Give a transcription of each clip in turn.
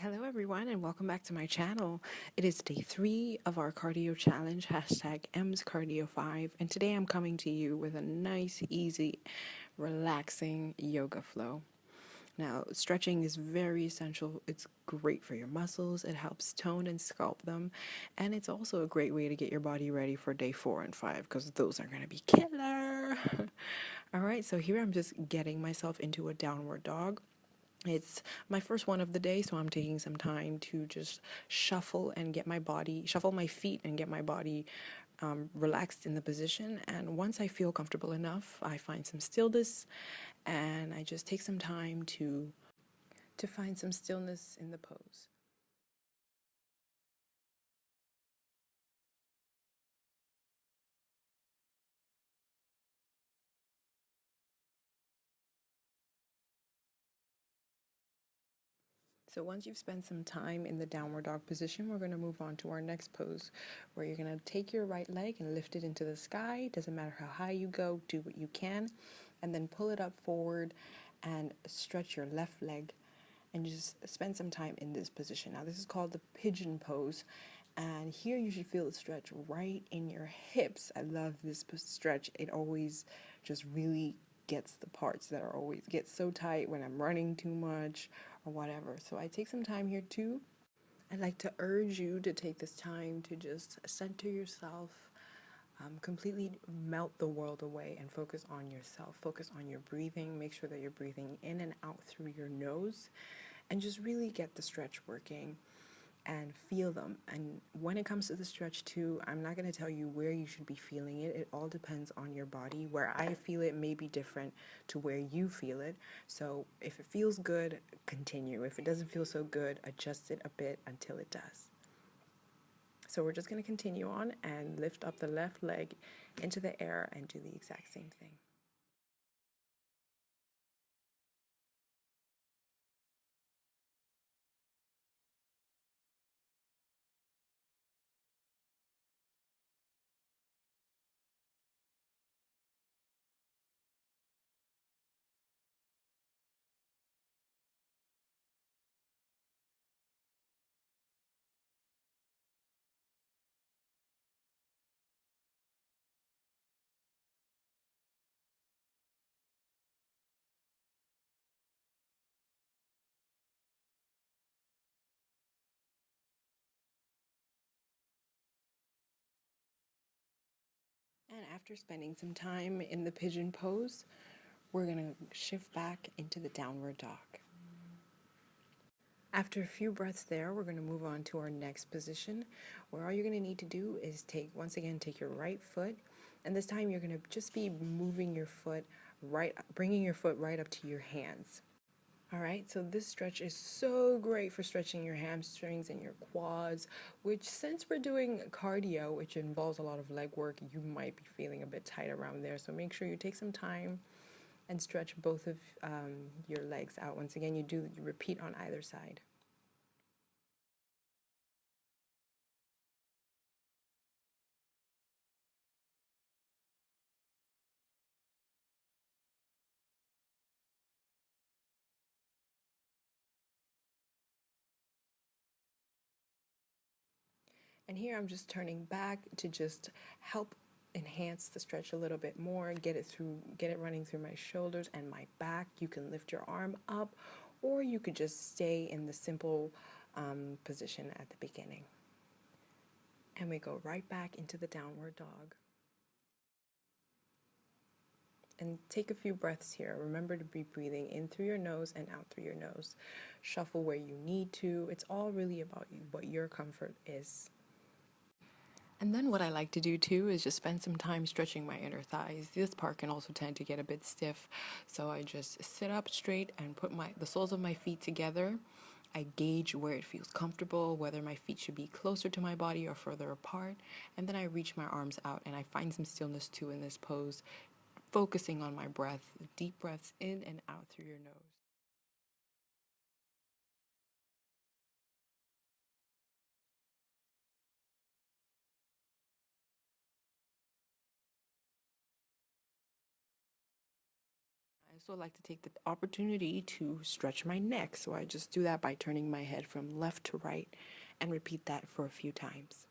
Hello everyone and welcome back to my channel. It is day 3 of our cardio challenge, hashtag M's Cardio 5, and today I'm coming to you with a nice, easy, relaxing yoga flow. Now, stretching is very essential. It's great for your muscles, it helps tone and sculpt them, and it's also a great way to get your body ready for day 4 and 5 because those are going to be killer. Alright, so here I'm just getting myself into a downward dog. It's my first one of the day, so I'm taking some time to just shuffle my feet and get my body relaxed in the position. And once I feel comfortable enough, I find some stillness and I just take some time to find some stillness in the pose. So once you've spent some time in the downward dog position, we're going to move on to our next pose, where you're going to take your right leg and lift it into the sky. Doesn't matter how high you go, do what you can, and then pull it up forward and stretch your left leg and just spend some time in this position. Now this is called the pigeon pose, and here you should feel the stretch right in your hips. I love this stretch. It always just really gets the parts that are always get so tight when I'm running too much or whatever. So I take some time here too. I'd like to urge you to take this time to just center yourself, completely melt the world away and focus on yourself. Focus on your breathing. Make sure that you're breathing in and out through your nose and just really get the stretch working and feel them. And when it comes to the stretch too, I'm not going to tell you where you should be feeling it. It all depends on your body. Where I feel it may be different to where you feel it. So if it feels good, continue. If it doesn't feel so good, adjust it a bit until it does. So we're just going to continue on and lift up the left leg into the air and do the exact same thing. And after spending some time in the pigeon pose, we're going to shift back into the downward dog. After a few breaths there, we're going to move on to our next position, where all you're going to need to do is take your right foot, and this time you're going to just be moving your foot bringing your foot right up to your hands. All right, so this stretch is so great for stretching your hamstrings and your quads, which, since we're doing cardio, which involves a lot of leg work, you might be feeling a bit tight around there. So make sure you take some time and stretch both of your legs out. Once again, you repeat on either side. And here I'm just turning back to just help enhance the stretch a little bit more, get it running through my shoulders and my back. You can lift your arm up, or you could just stay in the simple position at the beginning. And we go right back into the downward dog. And take a few breaths here. Remember to be breathing in through your nose and out through your nose. Shuffle where you need to. It's all really about you, what your comfort is. And then what I like to do too is just spend some time stretching my inner thighs. This part can also tend to get a bit stiff, so I just sit up straight and put the soles of my feet together. I gauge where it feels comfortable, whether my feet should be closer to my body or further apart, and then I reach my arms out and I find some stillness too in this pose, focusing on my breath, deep breaths in and out through your nose. also like to take the opportunity to stretch my neck. So I just do that by turning my head from left to right and repeat that for a few times.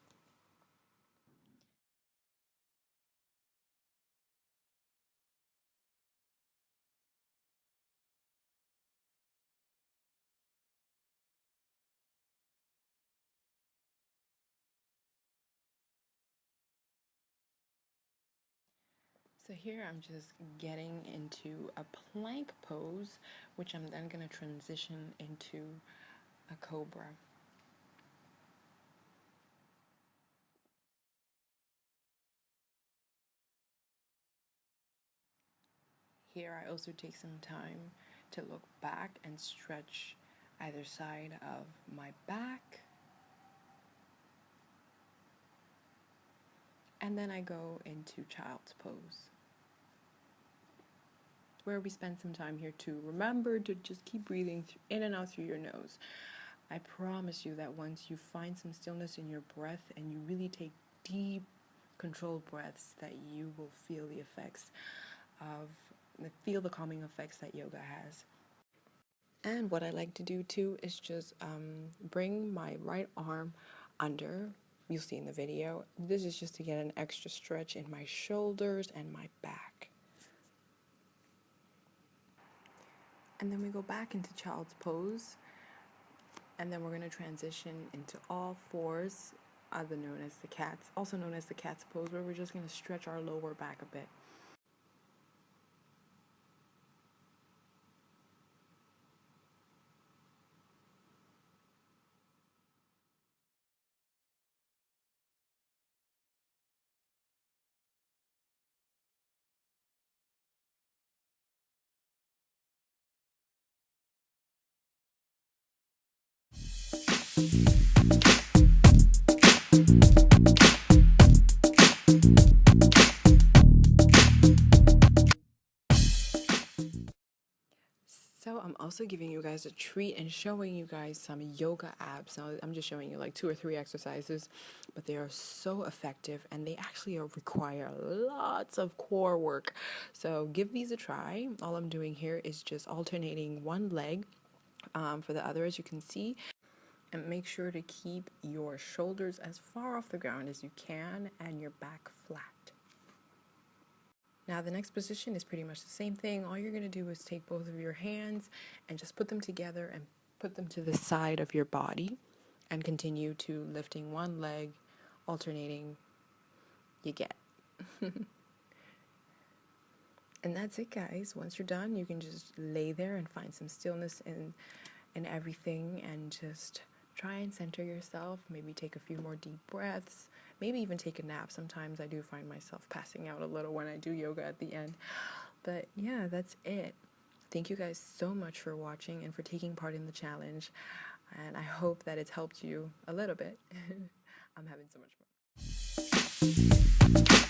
So here I'm just getting into a plank pose, which I'm then going to transition into a cobra. Here I also take some time to look back and stretch either side of my back. And then I go into child's pose, where we spend some time here to remember to just keep breathing in and out through your nose. I promise you that once you find some stillness in your breath and you really take deep, controlled breaths, that you will feel the effects feel the calming effects that yoga has. And what I like to do too is just bring my right arm under. You'll see in the video. This is just to get an extra stretch in my shoulders and my back. And then we go back into child's pose. And then we're going to transition into all fours, other known as the cats, also known as the cat's pose, where we're just going to stretch our lower back a bit. So I'm also giving you guys a treat and showing you guys some yoga abs. Now I'm just showing you like 2 or 3 exercises, but they are so effective and they actually require lots of core work. So give these a try. All I'm doing here is just alternating one leg for the other, as you can see. And make sure to keep your shoulders as far off the ground as you can and your back flat. Now the next position is pretty much the same thing. All you're going to do is take both of your hands and just put them together and put them to the side of your body and continue to lifting one leg, alternating. You get. And that's it, guys. Once you're done, you can just lay there and find some stillness in everything and just try and center yourself. Maybe take a few more deep breaths. Maybe even take a nap. Sometimes I do find myself passing out a little when I do yoga at the end. But yeah, that's it. Thank you guys so much for watching and for taking part in the challenge. And I hope that it's helped you a little bit. I'm having so much fun.